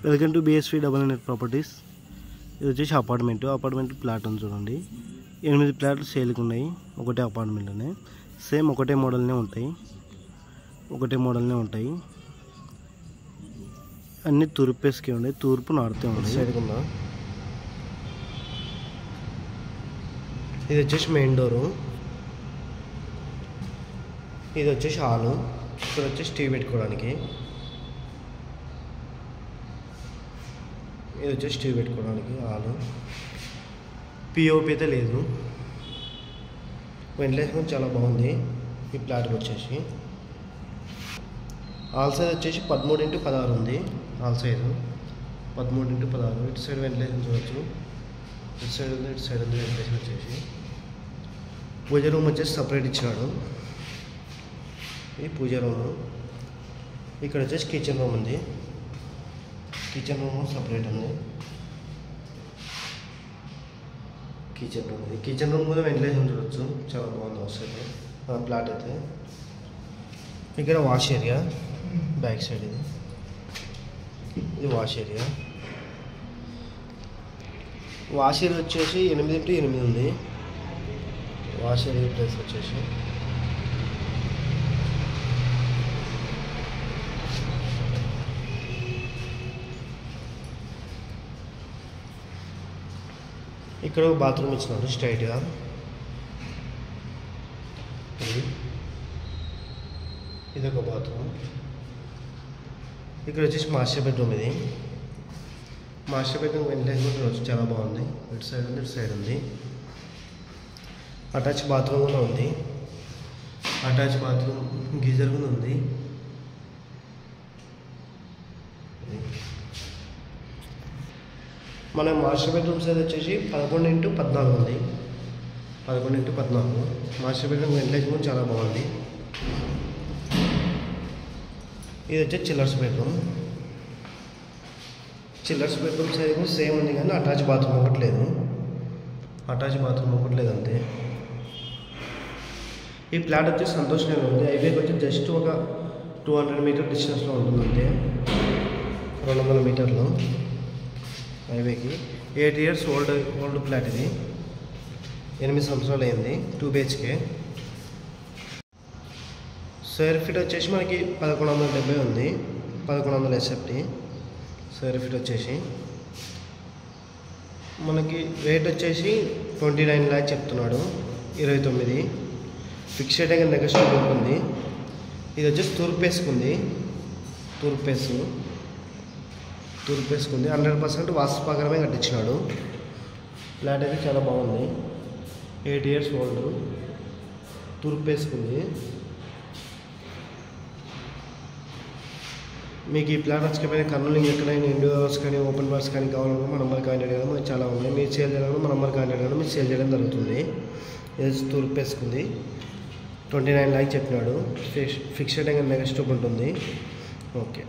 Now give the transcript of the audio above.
Welcome to BSV double net properties. ఇది వచ్చేసి apartment plot అని చూడండి. 8 ప్లాట్లు సేల్కి ఉన్నాయి. ఒకటే అపార్ట్మెంట్లోనే సేమ్ ఒకటే మోడల్నే ఉంటాయి. అన్ని తూర్పేసుకే ఉన్నాయి. తూర్పు నార్తే ఉన్నాయి. సైడ్ ఉందా. ఇది వచ్చేసి మెయిన్ డోరు. ఇది వచ్చేసి హాలు. ఇక్కడ వచ్చేసి టీవీ పెట్టుకోవడానికి. ఇది వచ్చేసి టీవీ పెట్టుకోవడానికి హాలు. పిఓపి అయితే లేదు. వెంటిలేషన్ చాలా బాగుంది ఈ ప్లాట్కి వచ్చేసి. హాల్ సైజ్ వచ్చేసి 13x16 ఉంది. Hall size 13x16. ఇటు సైడ్ వెంటిలేషన్ చూడవచ్చు. ఇటు సైడ్ ఉంది, ఇటు సైడ్ ఉంది వెంటిలేషన్ వచ్చేసి. పూజ రూమ్ వచ్చేసి సపరేట్ ఇచ్చినాడు. ఈ పూజ రూము. ఇక్కడ వచ్చేసి కిచెన్ రూమ్ ఉంది. కిచెన్ రూమ్ సపరేట్ ఉంది. కిచెన్ రూమ్ కూడా వెంటిలేషన్ చూడవచ్చు. చాలా బాగుంది వస్తుంది ప్లాట్ అయితే. ఇక్కడ వాష్ ఏరియా బ్యాక్ సైడ్. ఇది వాష్ ఏరియా. వాష్ ఏరియా వచ్చేసి 8x8 ఉంది. వాష్ ఏరియా ప్లేస్ వచ్చేసి ఇక్కడ బాత్రూమ్ ఇచ్చినాడు స్ట్రైట్గా. ఇది ఒక బాత్రూమ్. ఇక్కడ వచ్చేసి మాస్టర్ బెడ్రూమ్. ఇది మాస్టర్ బెడ్రూమ్ వెంటిలేషన్ కూడా చాలా బాగుంది. ఇటు సైడ్ ఉంది, ఇటు సైడ్ ఉంది. అటాచ్ బాత్రూమ్ కూడా ఉంది. అటాచ్ బాత్రూమ్ గీజర్ కూడా ఉంది. మన మాస్టర్ బెడ్రూమ్ సైజ్ వచ్చేసి 11x14 ఉంది. 11x14. మాస్టర్ బెడ్రూమ్ వెంటిలేషన్ కూడా చాలా బాగుంది. ఇది వచ్చేసి chillers bedroom. Chillers bedroom size కూడా సేమ్ ఉంది, కానీ అటాచ్ బాత్రూమ్ ఒకటి లేదు. అంతే. ఈ ప్లాట్ వచ్చేసి సంతోష్ నగర్ ఉంది. హైవేకి వచ్చి జస్ట్ ఒక 200 మీటర్ డిస్టెన్స్లో ఉంటుంది. అంతే 200 మీటర్లు హైవేకి. 8 years ఓల్డ్ ప్లాట్. ఇది 8 సంవత్సరాలు అయింది. 2 BHK. స్క్వేర్ ఫీట్ వచ్చేసి మనకి 1170 ఉంది. 1100 SFT స్క్వేర్ ఫీట్ వచ్చేసి. మనకి రేట్ వచ్చేసి 29 lakhs చెప్తున్నాడు. 29 ఫిక్స్డ్ రేట్ నెగోషియబుల్ ఉంటుంది. ఇది వచ్చేసి తూర్పు వేసుకుంది. 100% వాస్తు ప్రకారమే కట్టించినాడు. ఫ్లాట్ అయితే చాలా బాగుంది. 8 years ఓల్డ్. తూర్పు వేసుకుంది. మీకు ఈ ప్లాట్ వచ్చకపోయినా కర్నూలు ఎక్కడైనా ఇండోర్స్ కానీ ఓపెన్ బార్స్ కానీ కావాలన్నా మా నంబర్ కాంటాక్ట్ చేయడం మనకి చాలా ఉన్నాయి. మీరు సేల్ చేయడం మా నంబర్ కాంటాక్ట్ చేయడం మీరు సేల్ చేయడం జరుగుతుంది. ఇది తూర్పు వేసుకుంది. 29 lakhs చెప్పినాడు. ఫిక్స్డ్ నెగోషియబుల్ ఉంటుంది. ఓకే.